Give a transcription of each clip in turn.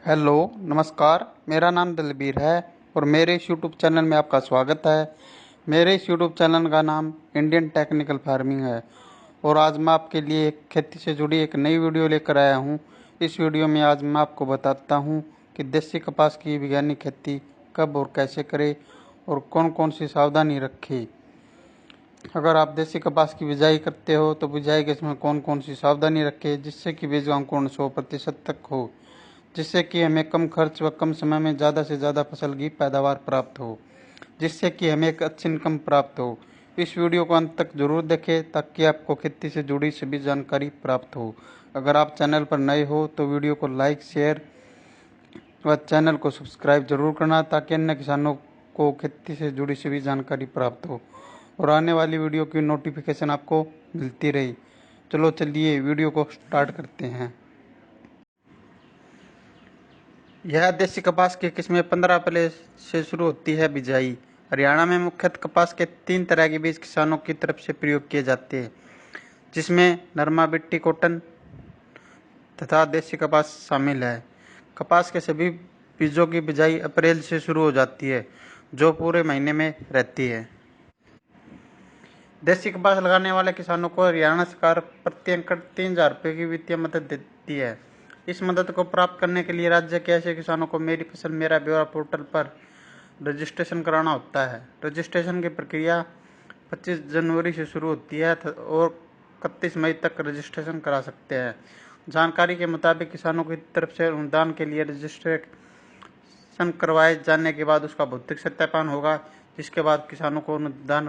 Hello, नमस्कार। मेरा नाम दलबीर है और मेरे इस यूट्यूब चैनल में आपका स्वागत है। मेरे इस यूट्यूब चैनल का नाम इंडियन टेक्निकल फार्मिंग है और आज मैं आपके लिए एक खेती से जुड़ी एक नई वीडियो लेकर आया हूं। इस वीडियो में आज मैं आपको बताता हूं कि देसी कपास की वैज्ञानिक खेती कब और कैसे करें और कौन कौन सी सावधानी रखें। अगर आप देसी कपास की बिजाई करते हो तो बिजाई के समय कौन कौन सी सावधानी रखें जिससे कि बीज अंकुरण 100% तक हो, जिससे कि हमें कम खर्च व कम समय में ज़्यादा से ज़्यादा फसल की पैदावार प्राप्त हो, जिससे कि हमें एक अच्छी इनकम प्राप्त हो। इस वीडियो को अंत तक जरूर देखें ताकि आपको खेती से जुड़ी सभी जानकारी प्राप्त हो। अगर आप चैनल पर नए हो तो वीडियो को लाइक, शेयर व चैनल को सब्सक्राइब जरूर करना ताकि अन्य किसानों को खेती से जुड़ी सभी जानकारी प्राप्त हो और आने वाली वीडियो की नोटिफिकेशन आपको मिलती रही। चलो चलिए वीडियो को स्टार्ट करते हैं। यह देसी कपास की किस्में 15 अप्रैल से शुरू होती है बिजाई। हरियाणा में मुख्यतः कपास के 3 तरह के बीज किसानों की तरफ से प्रयोग किए जाते हैं, जिसमें नरमा बिट्टी कॉटन तथा देसी कपास शामिल है। कपास के सभी बीजों की बिजाई अप्रैल से शुरू हो जाती है, जो पूरे महीने में रहती है। देसी कपास लगाने वाले किसानों को हरियाणा सरकार प्रति एकड़ 3,000 रुपये की वित्तीय मदद देती है। इस मदद को प्राप्त करने के लिए राज्य के ऐसे किसानों को मेरी फसल मेरा ब्यौरा पोर्टल पर रजिस्ट्रेशन कराना होता है। रजिस्ट्रेशन की प्रक्रिया 25 जनवरी से शुरू होती है और 31 मई तक रजिस्ट्रेशन करा सकते हैं। जानकारी के मुताबिक किसानों की तरफ से अनुदान के लिए रजिस्ट्रेशन करवाए जाने के बाद उसका भौतिक सत्यापन होगा, जिसके बाद किसानों को अनुदान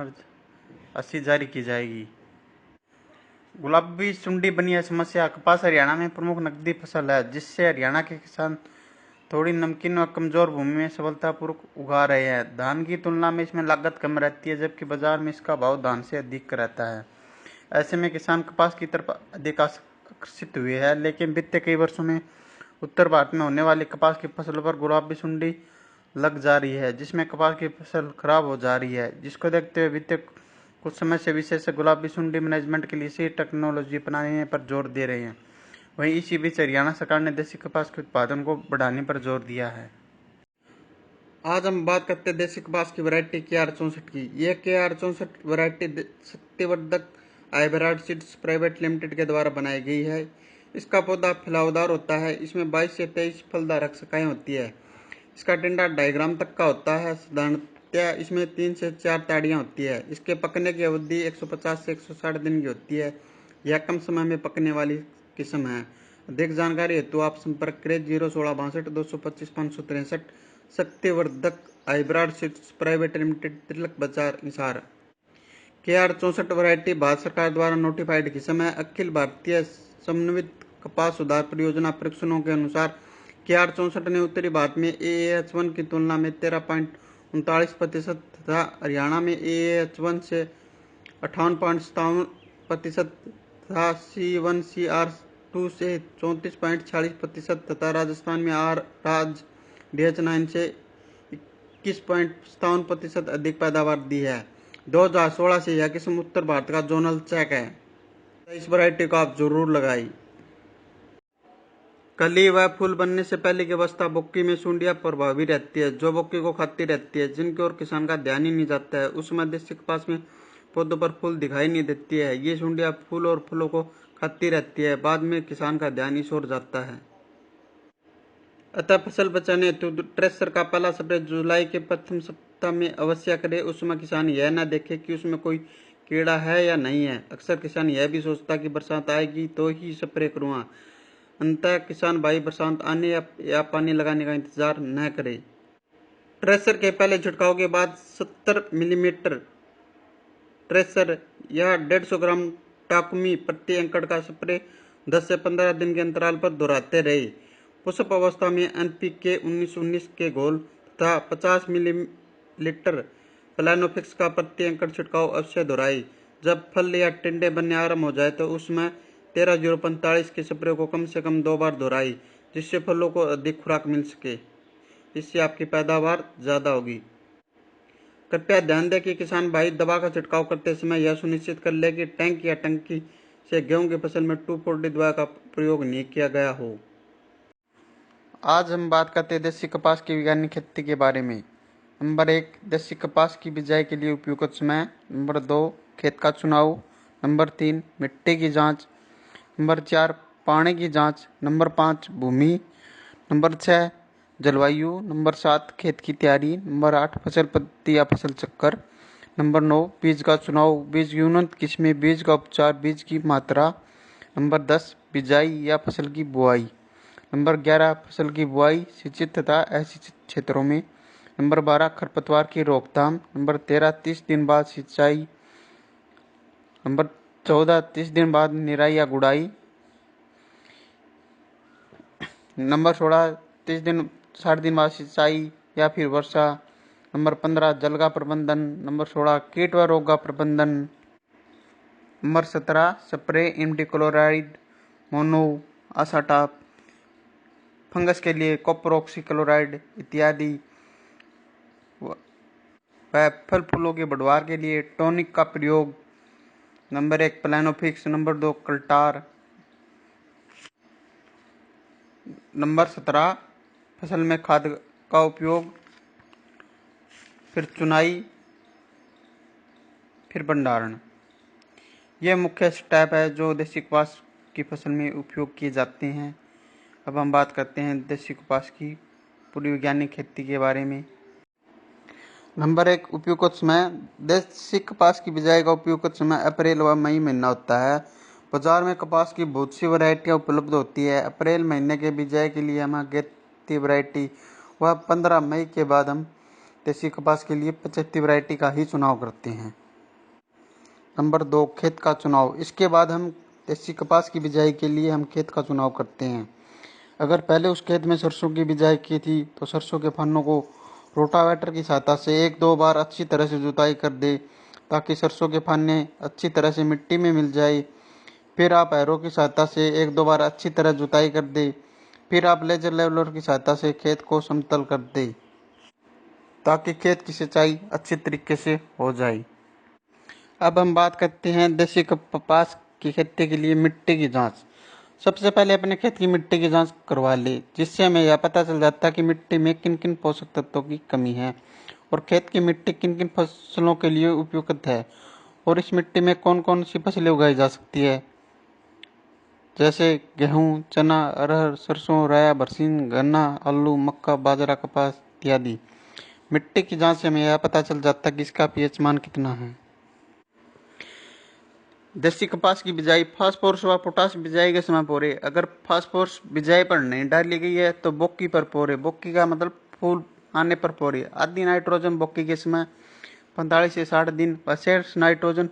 राशि जारी की जाएगी। गुलाबी सुंडी बनी है समस्या। कपास हरियाणा में प्रमुख नकदी फसल है, जिससे हरियाणा के किसान थोड़ी नमकीन व कमजोर भूमि में सफलतापूर्वक उगा रहे हैं। धान की तुलना में इसमें लागत कम रहती है, जबकि बाजार में इसका भाव धान से अधिक रहता है। ऐसे में किसान कपास की तरफ अधिक आकर्षित हुए हैं, लेकिन बीते कई वर्षों में उत्तर भारत में होने वाली कपास की फसलों पर गुलाबी सुंडी लग जा रही है, जिसमें कपास की फसल खराब हो जा रही है। जिसको देखते हुए बीते कुछ समय से विशेषज्ञ गुलाबी सुंडी मैनेजमेंट के लिए सही टेक्नोलॉजी अपनाने पर जोर दे रहे हैं। वहीं इसी बीच हरियाणा सरकार ने देसी कपास के उत्पादन को बढ़ाने पर जोर दिया है। आज हम बात करते हैं देसी कपास की वैरायटी KR64 की। यह KR64 variety Satyavardhak hybrid seeds private limited के द्वारा बनाई गई है। इसका पौधा फैलावदार होता है। इसमें 22 से 23 फलदारक शाखाएं होती है। इसका टिंडा 2.5 ग्राम तक का होता है। साधारणतया इसमें 3 से 4 ताड़ियां होती है। इसके पकने की अवधि 150 से 160 दिन की होती है। यह कम समय में पकने वाली किस्म है। अधिक जानकारी हेतु आप संपर्क करें 01662 225 563। सत्यवर्धक हाइब्रिड सीड्स प्राइवेट लिमिटेड, तिलक बाजार, हिसार। KR64 वैरायटी भारत सरकार द्वारा नोटिफाइड किस्म है। अखिल भारतीय समन्वित कपास सुधार परियोजना परीक्षणों के अनुसार KR64 ने उत्तरी भारत में AAH1 की तुलना में 13.39% तथा हरियाणा में AAH1 से 58.57% तथा C1CR2 से 34.46% तथा राजस्थान में राज DH9 से 21.57% अधिक पैदावार दी है। 2016 से यह किस्म उत्तर भारत का जोनल चेक है। इस वैरायटी को आप जरूर लगाई। कली व फूल बनने से पहले की अवस्था बोक्की में सुंडियां प्रभावी रहती है, जो बोक्की को खाती रहती है, जिनकी ओर किसान का ध्यान ही नहीं जाता है। उस समय देसी कपास में पौधों पर फूल दिखाई नहीं देती है। ये सुंडियां फूल और फलों को खाती रहती है। बाद में किसान का ध्यान इस ओर जाता है। अतः फसल बचाने हेतु ट्रेसर का पहला स्प्रे जुलाई के प्रथम सप्ताह में अवश्य करें। उस समय किसान यह न देखे कि उसमें कोई कीड़ा है या नहीं है। अक्सर किसान यह भी सोचता कि बरसात आएगी तो ही स्प्रे करूँगा। अंततः किसान भाई बरसात आने या पानी लगाने का इंतजार न करे। ट्रेसर के पहले छिड़काव के बाद 70 मिलीमीटर ट्रेसर या 150 ग्राम टाकुमी प्रति एकड़ का स्प्रे 10 से 15 दिन के अंतराल पर दोहराते रहे। पुष्प अवस्था में NPK 19-19 के घोल तथा 50 मिलीलीटर प्लानोफिक्स का प्रति एकड़ छिड़काव अवश्य दोहराए। जब फल या टिंडे बनने आरंभ हो जाए तो उसमें 13-045 के स्प्रे को कम से कम 2 बार दोहराई, जिससे फलों को अधिक खुराक मिल सके। इससे आपकी पैदावार ज्यादा होगी। कृपया ध्यान दें कि किसान भाई दवा का छिड़काव करते समय यह सुनिश्चित कर ले कि टैंक या टंकी से गेहूं की फसल में 2,4-D दवा का प्रयोग नहीं किया गया हो। आज हम बात करते हैं देसी कपास की वैज्ञानिक खेती के बारे में। नंबर 1, देसी कपास की बिजाई के लिए उपयुक्त समय। नंबर 2, खेत का चुनाव। नंबर 3, मिट्टी की जांच। नंबर 4, पानी की जांच। नंबर 5, भूमि। नंबर 6, जलवायु। नंबर 7, खेत की तैयारी। नंबर 8, फसल पद्धति या फसल चक्कर। नंबर 9, बीज का चुनाव, बीज की उन्नत किस्में, बीज का उपचार, बीज की मात्रा। नंबर 10, बिजाई या फसल की बुआई। नंबर 11, फसल की बुआई सिंचित तथा असिंचित क्षेत्रों में। नंबर 12, खरपतवार की रोकथाम। नंबर 13, 30 दिन बाद सिंचाई। नंबर 14, 30 दिन बाद निराई या गुड़ाई। नंबर 16, 60 दिन बाद सिंचाई या फिर वर्षा। नंबर 15, जल का प्रबंधन। नंबर 16, कीट व रोग का प्रबंधन। नंबर 17, स्प्रे इमिडाक्लोप्रिड, मोनो असाटाप। फंगस के लिए कॉपर ऑक्सीक्लोराइड इत्यादि। वह फल फूलों के बढ़वार के लिए टॉनिक का प्रयोग। नंबर 1, प्लानोफिक्स। नंबर 2, कल्टार। नंबर 17, फसल में खाद का उपयोग, फिर चुनाई, फिर भंडारण। ये मुख्य स्टेप है जो देसी कपास की फसल में उपयोग किए जाते हैं। अब हम बात करते हैं देसी कपास की पूरी वैज्ञानिक खेती के बारे में। नंबर 1, उपयुक्त समय। देसी कपास की बिजाई का उपयुक्त समय अप्रैल व मई महीना होता है। बाजार में कपास की बहुत सी वैरायटियाँ उपलब्ध होती है। अप्रैल महीने के बिजाई के लिए हम अगेती वैरायटी व 15 मई के बाद हम देसी कपास के लिए 75 वैरायटी का ही चुनाव करते हैं। नंबर 2, खेत का चुनाव। इसके बाद हम देसी कपास की बिजाई के लिए हम खेत का चुनाव करते हैं। अगर पहले उस खेत में सरसों की बिजाई की थी तो सरसों के फन्नों को रोटावेटर की सहायता से 1-2 बार अच्छी तरह से जुताई कर दे ताकि सरसों के फन्ने अच्छी तरह से मिट्टी में मिल जाए। फिर आप हैरो की सहायता से 1-2 बार अच्छी तरह जुताई कर दे। फिर आप लेजर लेवलर की सहायता से खेत को समतल कर दे ताकि खेत की सिंचाई अच्छी तरीके से हो जाए। अब हम बात करते हैं देसी कपास की खेती के लिए मिट्टी की जांच। सबसे पहले अपने खेत की मिट्टी की जांच करवा ले, जिससे हमें यह पता चल जाता है कि मिट्टी में किन किन पोषक तत्वों की कमी है और खेत की मिट्टी किन किन फसलों के लिए उपयुक्त है और इस मिट्टी में कौन कौन सी फसलें उगाई जा सकती है, जैसे गेहूँ, चना, अरहर, सरसों, राया, बरसीन, गन्ना, आलू, मक्का, बाजरा, कपास इत्यादि। मिट्टी की जांच से हमें यह पता चल जाता है कि इसका पीएच मान कितना है। देसी कपास की बिजाई फास्फोरस व पोटाश बिजाई के समय पोरे। अगर फास्फोरस बिजाई पर नहीं डाली गई है तो बोक्की पर पोरे। बोक्की का मतलब फूल आने पर पोरे। आदि नाइट्रोजन बोक्की के समय 45 से 60 दिन व शेष नाइट्रोजन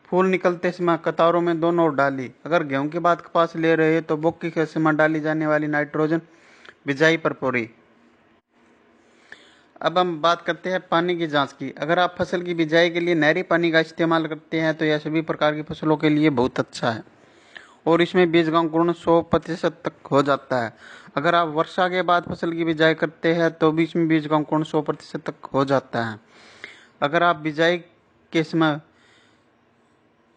फूल निकलते समय कतारों में दोनों डाली। अगर गेहूं के बाद कपास ले रहे हैं तो बोक्की के समय डाली जाने वाली नाइट्रोजन बिजाई पर पोरे। अब हम बात करते हैं पानी की जांच की। अगर आप फसल की बिजाई के लिए नहरी पानी का इस्तेमाल करते हैं तो यह सभी प्रकार की फसलों के लिए बहुत अच्छा है और इसमें बीज का अंकुरण 100% तक हो जाता है। अगर आप वर्षा के बाद फसल की बिजाई करते हैं तो बीच में बीज का अंकुरण 100% तक हो जाता है। अगर आप बिजाई के समय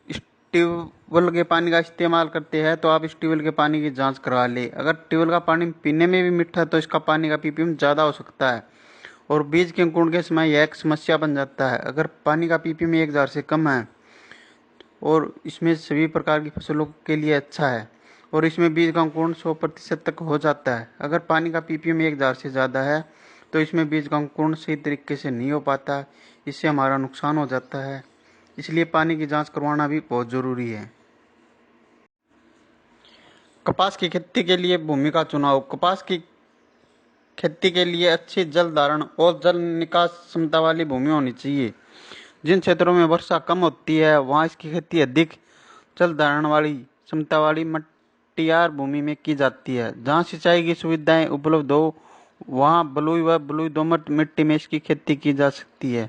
ट्यूबवेल के पानी का इस्तेमाल करते हैं तो आप इस ट्यूबवेल के पानी की जांच करवा ले। अगर ट्यूबवेल का पानी पीने में भी मीठा तो इसका पानी का पीपीएम ज़्यादा हो सकता है और बीज के अंकुरण के समय यह एक समस्या बन जाता है। अगर पानी का पीपीएम 1000 से कम है और इसमें सभी प्रकार की फसलों के लिए अच्छा है और इसमें बीज का अंकुरण 100% तक हो जाता है। अगर पानी का पीपीएम 1000 से ज़्यादा है तो इसमें बीज का अंकुरण सही तरीके से नहीं हो पाता, इससे हमारा नुकसान हो जाता है। इसलिए पानी की जांच करवाना भी बहुत ज़रूरी है। कपास की खेती के लिए भूमि का चुनाव। कपास की खेती के लिए अच्छी जल धारण और जल निकास क्षमता वाली भूमि होनी चाहिए। जिन क्षेत्रों में वर्षा कम होती है वहाँ इसकी खेती अधिक जल धारण वाली क्षमता वाली मटियार भूमि में की जाती है। जहाँ सिंचाई की सुविधाएं उपलब्ध हो वहाँ बलुई व बलुई दोमट मिट्टी में इसकी खेती की जा सकती है।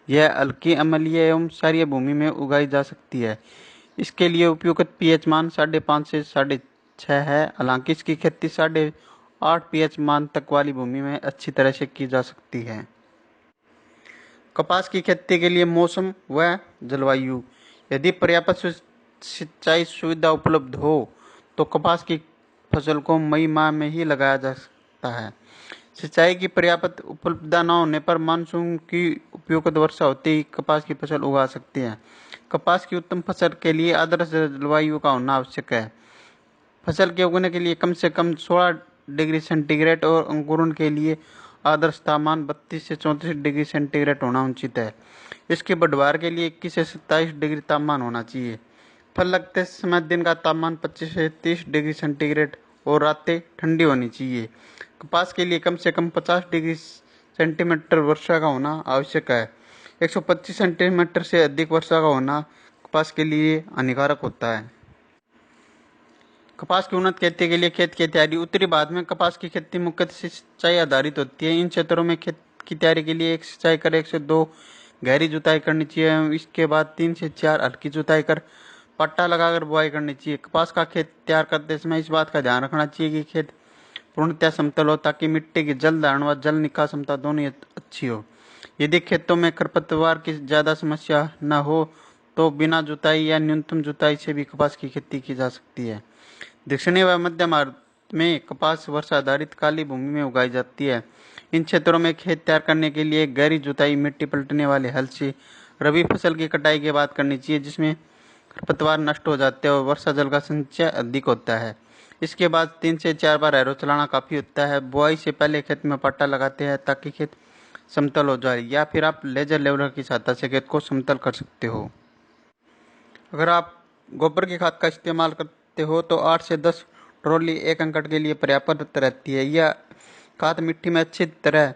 यह हल्की अम्लीय एवं क्षारीय भूमि में उगाई जा सकती है। इसके लिए उपयुक्त पीएच मान 5.5 से 6.5 है। हालांकि इसकी खेती 8.5 पीएच मान तक वाली भूमि में अच्छी तरह से की जा सकती है। कपास की खेती के लिए मौसम व जलवायु। यदि पर्याप्त सिंचाई सुविधा उपलब्ध हो तो कपास की फसल को मई माह में ही लगाया जा सकता सकता है। सिंचाई की पर्याप्त उपलब्धता न होने पर मानसून की उपयुक्त वर्षा होते ही कपास की फसल उगा सकते हैं। कपास की उत्तम फसल के लिए आदर्श जलवायु का होना आवश्यक है। फसल के उगने के लिए कम से कम 16 डिग्री सेंटीग्रेड और अंकुरण के लिए आदर्श तापमान 32 से 34 डिग्री सेंटीग्रेड होना उचित है। इसके बढ़वार के लिए 21 से 27 डिग्री तापमान होना चाहिए। फल लगते समय दिन का तापमान 25 से 30 डिग्री सेंटीग्रेड और रातें ठंडी होनी चाहिए। कपास के लिए कम से कम 50 डिग्री सेंटीमीटर वर्षा का होना आवश्यक है। 125 सेंटीमीटर से अधिक वर्षा का होना कपास के लिए हानिकारक होता है। कपास की उन्नत खेती के लिए खेत की तैयारी। उत्तरी भारत में कपास की खेती मुख्यतः सिंचाई आधारित होती है। इन क्षेत्रों में खेत की तैयारी के लिए 1 सिंचाई कर 1 से 2 गहरी जुताई करनी चाहिए। इसके बाद 3 से 4 हल्की जुताई कर पट्टा लगाकर बुआई करनी चाहिए। कपास का खेत तैयार करते समय इस बात का ध्यान रखना चाहिए कि खेत पूर्णतः समतल हो ताकि मिट्टी की जल धारण व जल निकास क्षमता दोनों अच्छी हो। यदि खेतों में खरपतवार की ज्यादा समस्या न हो तो बिना जुताई या न्यूनतम जुताई से भी कपास की खेती की जा सकती है। दक्षिणी व मध्य भारत में कपास वर्षा आधारित काली भूमि में उगाई जाती है। इन क्षेत्रों में खेत तैयार करने के लिए गहरी जुताई मिट्टी पलटने वाले हल से रबी फसल की कटाई के बाद करनी चाहिए, जिसमें खरपतवार नष्ट हो जाते हैं और वर्षा जल का संचय अधिक होता है। इसके बाद 3 से 4 बार हैरो चलाना काफ़ी होता है। बुआई से पहले खेत में पट्टा लगाते हैं ताकि खेत समतल हो जाए, या फिर आप लेजर लेवलर की सहायता से खेत को समतल कर सकते हो। अगर आप गोबर की खाद का इस्तेमाल करते हो तो 8 से 10 ट्रॉली 1 एकड़ के लिए पर्याप्त रहती है। यह खाद मिट्टी में अच्छी तरह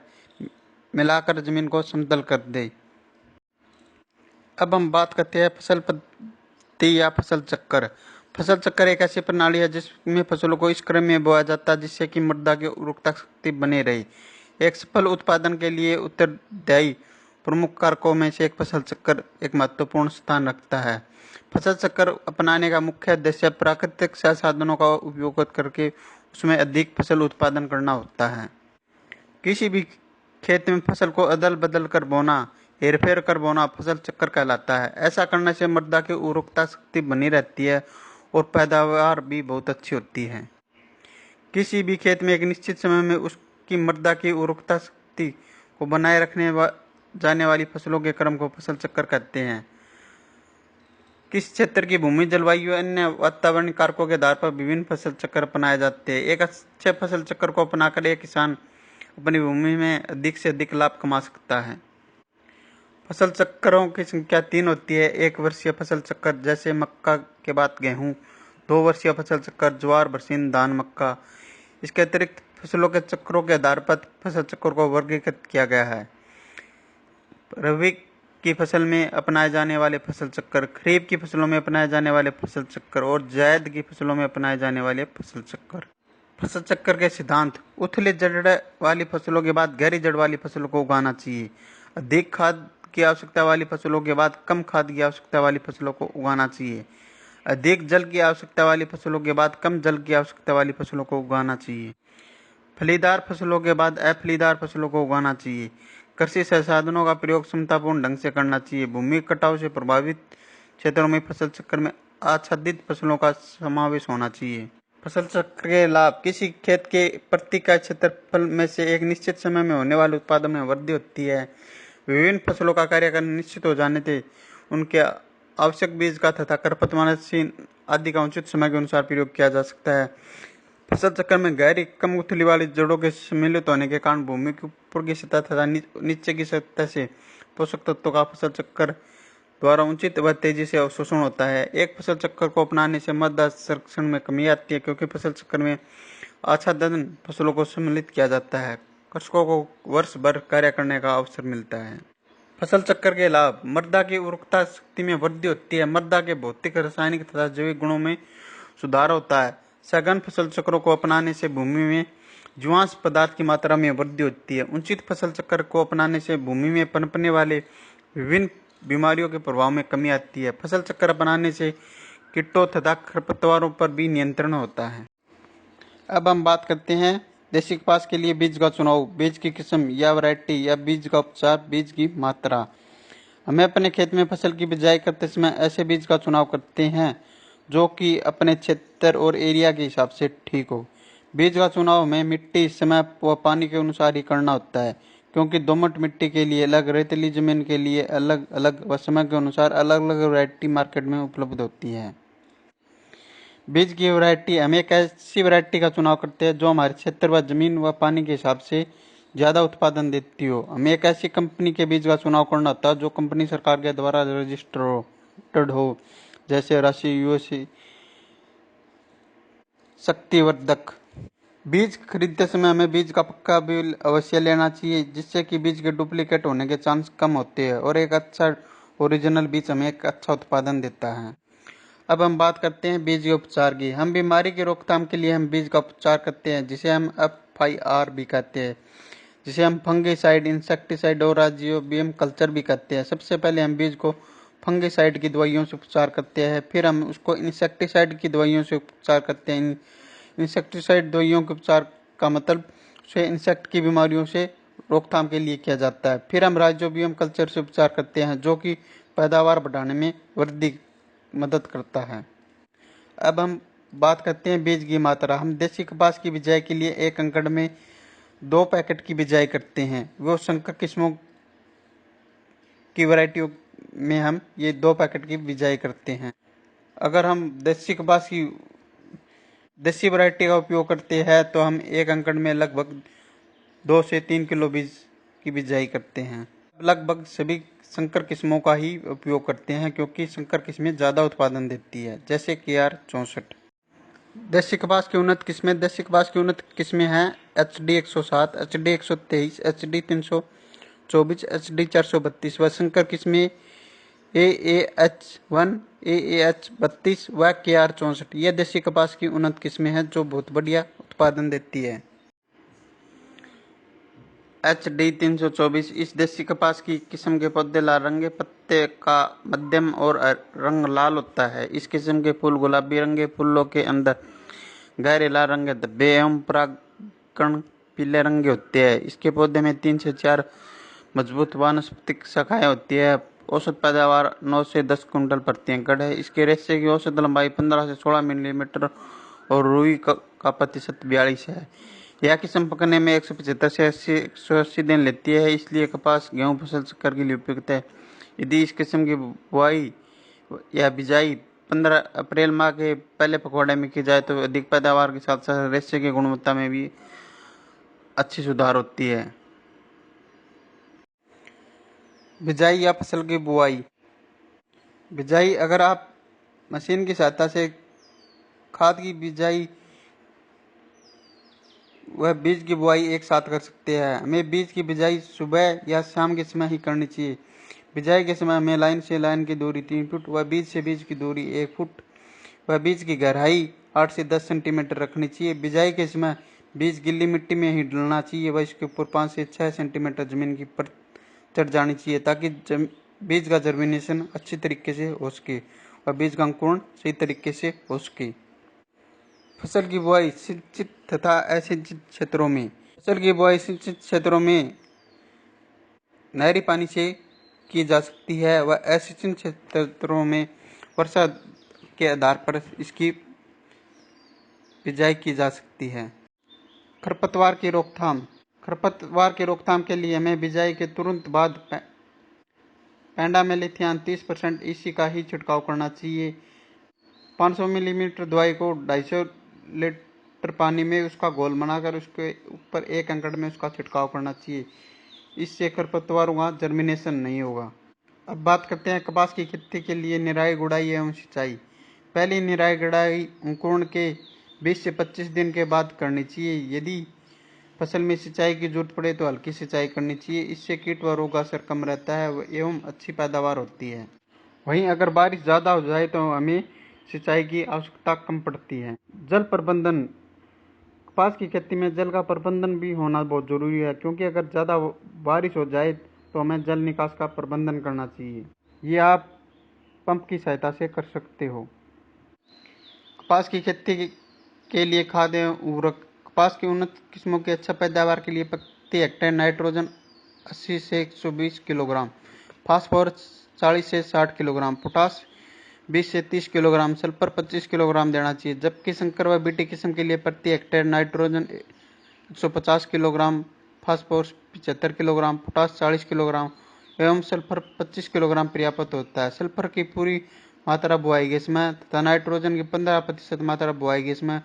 मिलाकर जमीन को समतल कर दे। अब हम बात करते हैं फसल पद्धति या फसल चक्कर। फसल चक्कर एक ऐसी प्रणाली है जिसमें फसलों को इस क्रम में बोया जाता है जिससे कि मृदा की उर्वरता शक्ति बनी रहे। एक सफल उत्पादन के लिए उत्तरदायी प्रमुख कारकों में से एक फसल चक्कर एक महत्वपूर्ण स्थान रखता है। फसल चक्कर अपनाने का मुख्य उद्देश्य प्राकृतिक संसाधनों का उपयोग करके उसमें अधिक फसल उत्पादन करना होता है। किसी भी खेत में फसल को अदल बदल कर बोना, हेरफेर कर बोना फसल चक्कर कहलाता है। ऐसा करने से मृदा की उर्वरता शक्ति बनी रहती है और पैदावार भी बहुत अच्छी होती है। किसी भी खेत में एक निश्चित समय में उसकी मृदा की उर्वरता शक्ति को बनाए रखने जाने वाली फसलों के क्रम को फसल चक्कर कहते हैं। किस क्षेत्र की भूमि, जलवायु, अन्य वातावरणीय कारकों के आधार पर विभिन्न फसल चक्कर अपनाए जाते हैं। एक अच्छे फसल चक्कर को अपनाकर एक किसान अपनी भूमि में अधिक से अधिक लाभ कमा सकता है। फसल चक्करों की संख्या 3 होती है। 1 वर्षीय फसल चक्कर जैसे मक्का के बाद गेहूं। 2 वर्षीय फसल चक्कर ज्वार, बरसीन, धान, मक्का। इसके अतिरिक्त फसलों के चक्रों के आधार पर फसल चक्र को वर्गीकृत किया गया है। रबी की फसल में अपनाए जाने वाले फसल चक्कर, खरीफ की फसलों में अपनाए जाने वाले फसल चक्कर और जायद की फसलों में अपनाए जाने वाले फसल चक्कर। फसल चक्कर के सिद्धांत। उथली जड़ वाली फसलों के बाद गहरी जड़ वाली फसलों को उगाना चाहिए। अधिक खाद की आवश्यकता वाली फसलों के बाद कम खाद की आवश्यकता वाली फसलों को उगाना चाहिए। अधिक जल की आवश्यकता वाली फसलों के बाद कम जल की आवश्यकता वाली फसलों को उगाना चाहिए। फलीदार फसलों के बाद अफलीदार फसलों को उगाना चाहिए। कृषि संसाधनों का प्रयोग क्षमतापूर्ण ढंग से करना चाहिए। भूमि कटाव से प्रभावित क्षेत्रों में फसल चक्र में आच्छादित फसलों का समावेश होना चाहिए। फसल चक्र के लाभ। किसी खेत के प्रति इकाई क्षेत्रफल में से एक निश्चित समय में होने वाले उत्पादन में वृद्धि होती है। विभिन्न फसलों का कार्य करना निश्चित हो जाने से उनके आवश्यक बीज का तथा खरपतवारनाशी आदि का उचित समय के अनुसार प्रयोग किया जा सकता है। फसल चक्र में गहरी कम उथली वाली जड़ों के सम्मिलित होने के कारण भूमि के ऊपर की सतह तथा नीचे की सतह से पोषक तत्वों का फसल चक्र द्वारा उचित व तेजी से अवशोषण होता है। एक फसल चक्र को अपनाने से मृदा संरक्षण में कमी आती है क्योंकि फसल चक्र में आच्छादन फसलों को सम्मिलित किया जाता है। कृषकों को वर्ष भर कार्य करने का अवसर मिलता है। फसल चक्र के लाभ। मृदा की उर्वरता शक्ति में वृद्धि होती है। मृदा के भौतिक, रासायनिक तथा जैविक गुणों में सुधार होता है। सघन फसल चक्रों को अपनाने से भूमि में जीवांश पदार्थ की मात्रा में वृद्धि होती है। उचित फसल चक्र को अपनाने से भूमि में पनपने वाले विभिन्न बीमारियों के प्रभाव में कमी आती है। फसल चक्र अपनाने से कीटों तथा खरपतवारों पर भी नियंत्रण होता है। अब हम बात करते हैं देसी कपास के लिए बीज का चुनाव, बीज की किस्म या वैरायटी या बीज का उपचार, बीज की मात्रा। हमें अपने खेत में फसल की बिजाई करते समय ऐसे बीज का चुनाव करते हैं जो कि अपने क्षेत्र और एरिया के हिसाब से ठीक हो। बीज का चुनाव में मिट्टी, समय व पानी के अनुसार ही करना होता है, क्योंकि दोमट मिट्टी के लिए अलग, रेतीली जमीन के लिए अलग अलग व समय के अनुसार अलग अलग वैरायटी मार्केट में उपलब्ध होती है। बीज की वैरायटी, हम एक ऐसी वैरायटी का चुनाव करते हैं जो हमारे क्षेत्र व जमीन व पानी के हिसाब से ज़्यादा उत्पादन देती हो। हमें एक ऐसी कंपनी के बीज का चुनाव करना होता है जो कंपनी सरकार के द्वारा रजिस्टर्ड हो, जैसे राशि, यूएससी, शक्तिवर्धक। बीज खरीदते समय हमें बीज का पक्का बिल अवश्य लेना चाहिए, जिससे कि बीज के डुप्लीकेट होने के चांस कम होते हैं और एक अच्छा ओरिजिनल बीज हमें एक अच्छा उत्पादन देता है। अब हम बात करते हैं बीज के उपचार की। हम बीमारी की रोकथाम के लिए हम बीज का उपचार करते हैं, जिसे हम FIR भी कहते हैं, जिसे हम फंगिसाइड, इंसेक्टिसाइड और राइजोबियम कल्चर भी कहते हैं। सबसे पहले हम बीज को फंगिसाइड की दवाइयों से उपचार करते हैं, फिर हम उसको इंसेक्टिसाइड की दवाइयों से उपचार करते हैं। इंसेक्टिसाइड दवाइयों के उपचार का मतलब उसे इंसेक्ट की बीमारियों से रोकथाम के लिए किया जाता है। फिर हम राइजोबियम कल्चर से उपचार करते हैं, जो कि पैदावार बढ़ाने में वृद्धि मदद करता है। अब हम बात करते हैं बीज की मात्रा। हम देसी कपास की बिजाई के लिए 1 एकड़ में 2 पैकेट की बिजाई करते हैं। वो संकर किस्मों की वैरायटियों में हम ये 2 पैकेट की बिजाई करते हैं। अगर हम देसी वैरायटी का उपयोग करते हैं तो हम 1 एकड़ में लगभग 2 से 3 किलो बीज की बिजाई करते हैं। लगभग सभी संकर किस्मों का ही उपयोग करते हैं, क्योंकि संकर किस्में ज़्यादा उत्पादन देती है, जैसे KR 64। देसी कपास की उन्नत किस्में हैं HD 107, HD 123, HD 324, HD 432 व संकर किस्में AAH1, AAH 32 व KR 64। यह देसी कपास की उन्नत किस्में हैं जो बहुत बढ़िया उत्पादन देती है। HD 324 इस देसी कपास की किस्म के पौधे लाल रंग के पत्ते का मध्यम और रंग लाल होता है। इस किस्म के फूल गुलाबी रंग के फूलों के अंदर गहरे लाल रंग के धब्बे एवं परागकण पीले रंग के होते हैं। इसके पौधे में 3 से 4 मजबूत वानस्पतिक शाखाएं होती है। औसत पैदावार 9 से 10 कुंटल प्रति एकड़ है। इसके रेशे की औसत लंबाई 15 से 16 मिलीमीटर और रुई का प्रतिशत 42 है। यह किस्म पकने में 175 से 180 दिन लेती है, इसलिए कपास, गेहूं फसल चक्कर के लिए उपयुक्त है। यदि इस किस्म की बुआई या बिजाई 15 अप्रैल माह के पहले पखवाड़े में की जाए तो अधिक पैदावार के साथ साथ रेशे की गुणवत्ता में भी अच्छी सुधार होती है। बिजाई या फसल की बुआई। बिजाई, अगर आप मशीन की सहायता से खाद की बिजाई वह बीज की बुआई एक साथ कर सकते हैं। हमें बीज की बिजाई सुबह या शाम के समय ही करनी चाहिए। बिजाई के समय हमें लाइन से लाइन की दूरी 3 फुट व बीज से बीज की दूरी 1 फुट व बीज की गहराई 8 से 10 सेंटीमीटर रखनी चाहिए। बिजाई के समय बीज गिल्ली मिट्टी में ही डलना चाहिए व इसके ऊपर 5 से 6 सेंटीमीटर जमीन की परत चढ़ जानी चाहिए, ताकि बीज का जर्मिनेशन अच्छी तरीके से हो सके और बीज का अंकुरण सही तरीके से हो सके। फसल की बुआई सिंचित तथा असिंचित क्षेत्रों में। फसल की बुआई सिंचित क्षेत्रों में नहरी पानी से की जा सकती है व असिंचित क्षेत्रों में वर्षा के आधार पर इसकी बिजाई की जा सकती है। खरपतवार की रोकथाम। खरपतवार की रोकथाम के लिए हमें बिजाई के तुरंत बाद पेंडामेलिथियान 30% EC का ही छिड़काव करना चाहिए। 500 मिलीमीटर दवाई को 250 लीटर पानी में उसका घोल बनाकर उसके ऊपर 1 एकड़ में उसका छिड़काव करना चाहिए। इससे खरपतवारों का जर्मिनेशन नहीं होगा। अब बात करते हैं कपास की खेती के लिए निराई गुड़ाई एवं सिंचाई। पहली निराई गुड़ाई अंकुरण के 20 से 25 दिन के बाद करनी चाहिए। यदि फसल में सिंचाई की जरूरत पड़े तो हल्की सिंचाई करनी चाहिए। इससे कीट व रोग असर कम रहता है एवं अच्छी पैदावार होती है। वहीं अगर बारिश ज़्यादा हो जाए तो हमें सिंचाई की आवश्यकता कम पड़ती है। जल प्रबंधन। कपास की खेती में जल का प्रबंधन भी होना बहुत ज़रूरी है, क्योंकि अगर ज़्यादा बारिश हो जाए तो हमें जल निकास का प्रबंधन करना चाहिए। ये आप पंप की सहायता से कर सकते हो। कपास की खेती के लिए खाद एवं उर्वरक। कपास की उन्नत किस्मों की अच्छा पैदावार के लिए प्रति हेक्टेयर नाइट्रोजन 80 से 120 किलोग्राम, फास्फोरस 40 से 60 किलोग्राम, पोटाश 20 से 30 किलोग्राम, सल्फर 25 किलोग्राम देना चाहिए, जबकि संकर व बीटी किस्म के लिए प्रति hectare nitrogen 150 kilogram, phosphorus 75 kilogram, potash 40 kilogram एवं सल्फर 25 किलोग्राम पर्याप्त होता है। सल्फर की पूरी मात्रा बुआई गैस में तथा नाइट्रोजन की 15% मात्रा बुआई गैस में,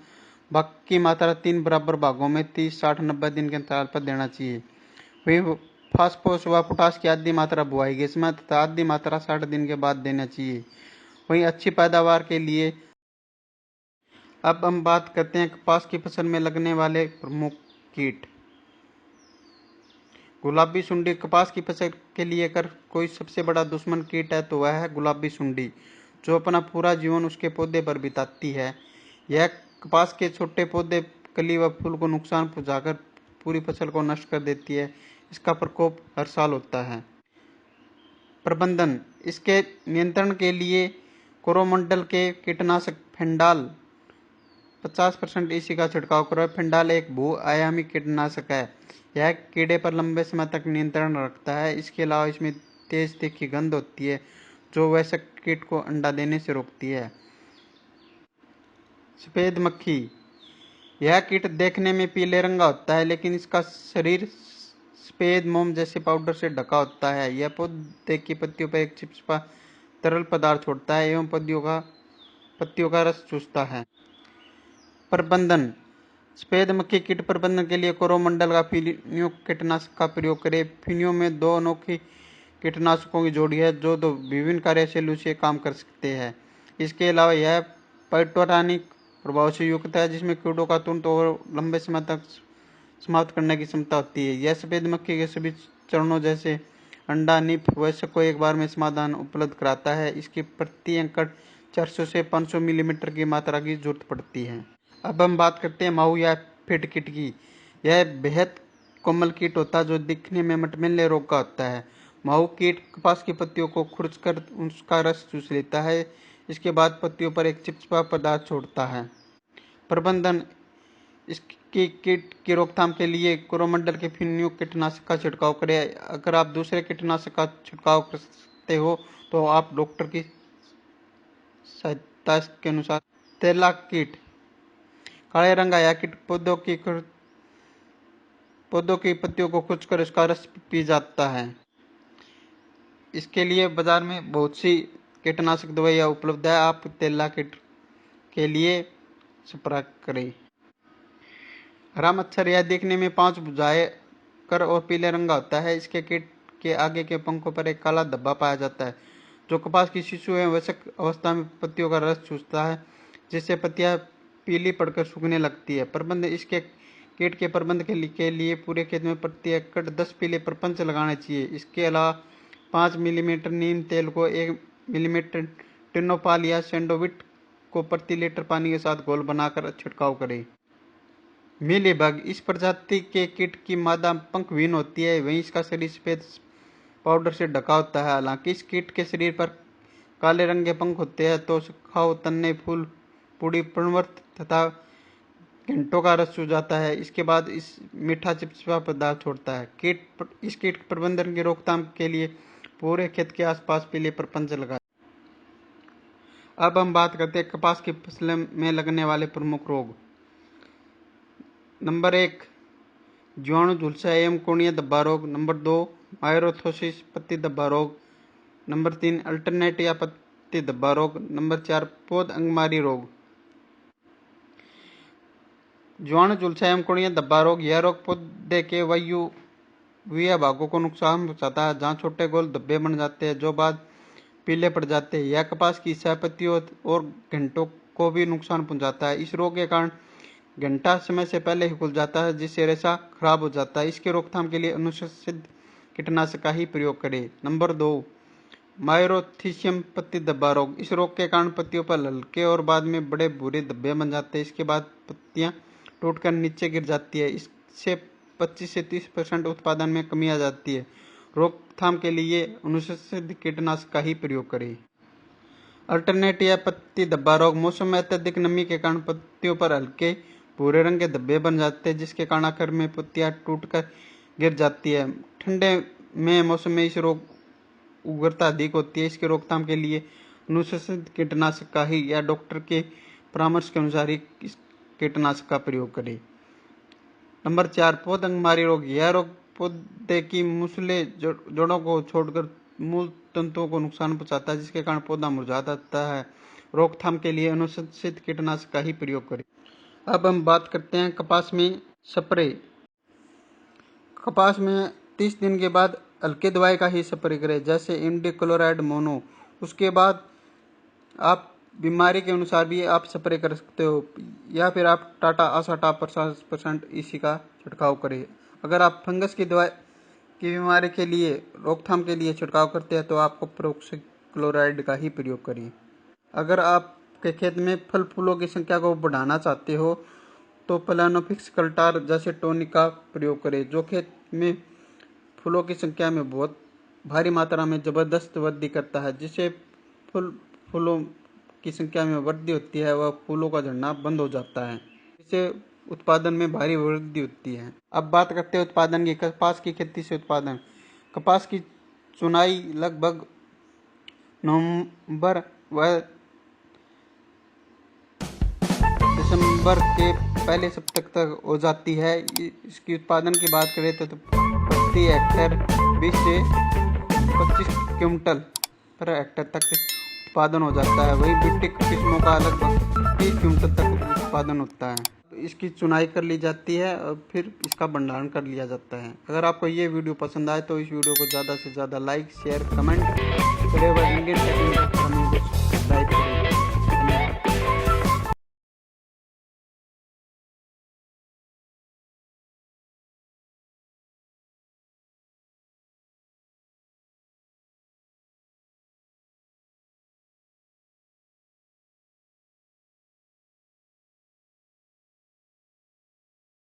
बाकी मात्रा 3 बराबर भागों में 30, 60, 90 दिन के अंतराल पर देना चाहिए। वही फास्फोरस व पोटास की आधी मात्रा बुआई गैस में तथा आधी मात्रा 60 दिन के बाद देना चाहिए। वहीं अच्छी पैदावार के लिए अब हम बात करते हैं कपास की फसल में लगने वाले प्रमुख कीट। गुलाबी सुंडी कपास की फसल के लिए अगर कोई सबसे बड़ा दुश्मन कीट है तो वह है गुलाबी सुंडी, जो अपना पूरा जीवन उसके पौधे पर बिताती है। यह कपास के छोटे पौधे, कली व फूल को नुकसान पहुंचाकर पूरी फसल को नष्ट कर देती है। इसका प्रकोप हर साल होता है। प्रबंधन: इसके नियंत्रण के लिए कोरोमंडल के कीटनाशक फेंडाल 50% ईसी का छिड़काव करें। फेंडाल एक बहुआयामी कीटनाशक है। यह कीड़े पर लंबे समय तक नियंत्रण रखता है। इसके अलावा इसमें तेज तीखी गंध होती है जो वयस्क कीट को अंडा देने से रोकती है। सफेद मक्खी: यह कीट देखने में पीले रंग का होता है, लेकिन इसका शरीर सफेद मोम जैसे पाउडर से ढका होता है। यह पौधे की पत्तियों पर एक चिपचिपा तरल पदार्थ छोड़ता है एवं पत्तियों का रस चूसता है। प्रबंधन: सफेद मक्खी कीट प्रबंधन के लिए कोरोमंडल का फिनियो कीटनाशक का प्रयोग करें। फिनियो में 2 अनोखी कीटनाशकों की जोड़ी है जो 2 विभिन्न कार्यशैलियों से काम कर सकते हैं। इसके अलावा यह पाइटोरानिक प्रभाव से युक्त है, जिसमें कीड़ों का तुरंत और लंबे समय तक समाप्त करने की क्षमता होती है। यह सफेद मक्खी के सभी चरणों जैसे अंडा, निप, वयस्क को एक बार में समाधान उपलब्ध कराता है। इसकी प्रति एकड़ 400 से 500 मिलीमीटर की मात्रा की जरूरत पड़ती है। अब हम बात करते हैं माहू या फिट कीट की। यह बेहद कोमल कीट होता है जो दिखने में मटमैले रोग का होता है। माहू कीट कपास की पत्तियों को खुरचकर उसका रस चूस लेता है। इसके बाद पत्तियों पर एक चिपचिपा पदार्थ छोड़ता है। प्रबंधन: इसकी कीट की रोकथाम के लिए कोरोमंडल के फिनियो कीटनाशक का छिड़काव करें। अगर आप दूसरे कीटनाशक का छिड़काव कर सकते हो तो आप डॉक्टर की सहायता के अनुसार। तेला कीट: काले रंग का यह कीट पौधों की पत्तियों को खुरचकर उसका रस पी जाता है। इसके लिए बाजार में बहुत सी कीटनाशक दवाइयाँ उपलब्ध है। आप तेला कीट के लिए संपर्क करें। हरा मच्छर: यह देखने में 5 भुजाएं कर और पीले रंग का होता है। इसके कीट के आगे के पंखों पर एक काला धब्बा पाया जाता है जो कपास की शिशु एवं वयस्क अवस्था में पत्तियों का रस चूसता है, जिससे पत्तियां पीली पड़कर सूखने लगती है। प्रबंध: इसके कीट के प्रबंध के लिए पूरे खेत में प्रति एकड़ 10 पीले प्रपंच लगाने चाहिए। इसके अलावा 5 मिलीमीटर नीम तेल को 1 मिलीमीटर टिनोपाल या सैंडोविट को प्रति लीटर पानी के साथ घोल बनाकर छिड़काव करें। मीलीबग: इस प्रजाति के कीट की मादा पंखविहीन होती है, वहीं इसका शरीर सफेद पाउडर से ढका होता है। हालांकि इस कीट के शरीर पर काले रंग के पंख होते हैं तो सुखाव, तन्ने, फूल, पूरी, पर्णवर्त तथा घंटों का रस चूस जाता है। इसके बाद इस मीठा चिपचिपा पदार्थ छोड़ता है। इस कीट प्रबंधन की रोकथाम के लिए पूरे खेत के आसपास पीले प्रपंच लगाएं। अब हम बात करते हैं कपास की फसल में लगने वाले प्रमुख रोग। नंबर 1 जीवाणु झुलसा एवं कोणीय धब्बा रोग। नंबर 2 मायरोथोसिस पत्ती धब्बा रोग। नंबर 3 अल्टरनेट या पत्ती धब्बा रोग। नंबर 4 पौध अंगमारी रोग। जीवाणु झुलसा एवं कोणीय धब्बा रोग: यह रोग पौधे के वायवीय भागों को नुकसान पहुंचाता है, जहां छोटे गोल धब्बे बन जाते हैं जो बाद पीले पड़ जाते हैं। यह कपास की सहपत्तियों और घंटों को भी नुकसान पहुंचाता है। इस रोग के कारण घंटा समय से पहले ही खुल जाता है, जिससे रेशा खराब हो जाता है। इसके रोकथाम के लिए अनुशंसित कीटनाशक का ही प्रयोग करें। नंबर 2 मायरोथिसियम पत्ती धब्बा रोग: इस रोग के कारण पत्तियों पर हल्के और बाद में बड़े भूरे धब्बे बन जाते हैं। इसके बाद पत्तियां टूटकर नीचे गिर जाती है। इससे 25 से 30% उत्पादन में कमी आ जाती है। रोकथाम के लिए अनुशंसित कीटनाशक का ही प्रयोग करें। अल्टरनेट या पत्ती धब्बा रोग: मौसम में अत्यधिक नमी के कारण पत्तियों पर हल्के भूरे रंग के धब्बे बन जाते हैं, जिसके कारण आखिर में पत्तियां टूटकर गिर जाती है। ठंडे में मौसम में इस रोग उग्रता अधिक होती है। इसके रोकथाम के लिए अनुशंसित कीटनाशक का ही या डॉक्टर के परामर्श के अनुसार ही इस कीटनाशक का प्रयोग करें। नंबर 4, पौधंगमारी रोग। यह रोग पौधे की मूसले जड़ों को छोड़कर मूल तंतुओं को नुकसान पहुंचाता है, जिसके कारण पौधा मुरझा जाता है। रोकथाम के लिए अनुशंसित कीटनाशक का ही प्रयोग करें। अब हम बात करते हैं कपास में स्प्रे। कपास में 30 दिन के बाद हल्के दवाई का ही स्प्रे करें, जैसे इमिडाक्लोप्रिड मोनो। उसके बाद आप बीमारी के अनुसार भी आप स्प्रे कर सकते हो, या फिर आप टाटा आसाटा 50% इसी का छिड़काव करें। अगर आप फंगस की दवाई की बीमारी के लिए रोकथाम के लिए छिड़काव करते हैं तो आपको प्रोक्सीक्लोराइड का ही प्रयोग करें। अगर आपके खेत में फल फूलों की संख्या को बढ़ाना चाहते हो तो प्लानोफिक्स कल्टार जैसे टॉनिक का प्रयोग करें, जो खेत में फूलों की संख्या में बहुत भारी मात्रा में जबरदस्त वृद्धि करता है, जिससे फूलों की संख्या में वृद्धि होती है, वह फूलों का झड़ना बंद हो जाता है, जिससे उत्पादन में भारी वृद्धि होती है। अब बात करते हैं उत्पादन की। कपास की खेती से उत्पादन। कपास की चुनाई लगभग नवंबर व दिसंबर के पहले सप्ताह तक हो जाती है। इसकी उत्पादन की बात करें तो प्रति हेक्टेयर 20 से 25 क्विंटल पर हेक्टेयर तक उत्पादन हो जाता है। वहीं बीटी किस्मों का लगभग 30 क्विंटल तक उत्पादन होता है। इसकी चुनाई कर ली जाती है और फिर इसका भंडारण कर लिया जाता है। अगर आपको ये वीडियो पसंद आए तो इस वीडियो को ज़्यादा से ज़्यादा लाइक, शेयर, कमेंट करें व इंडियन टेक्निकल चैनल को सब्सक्राइब करें।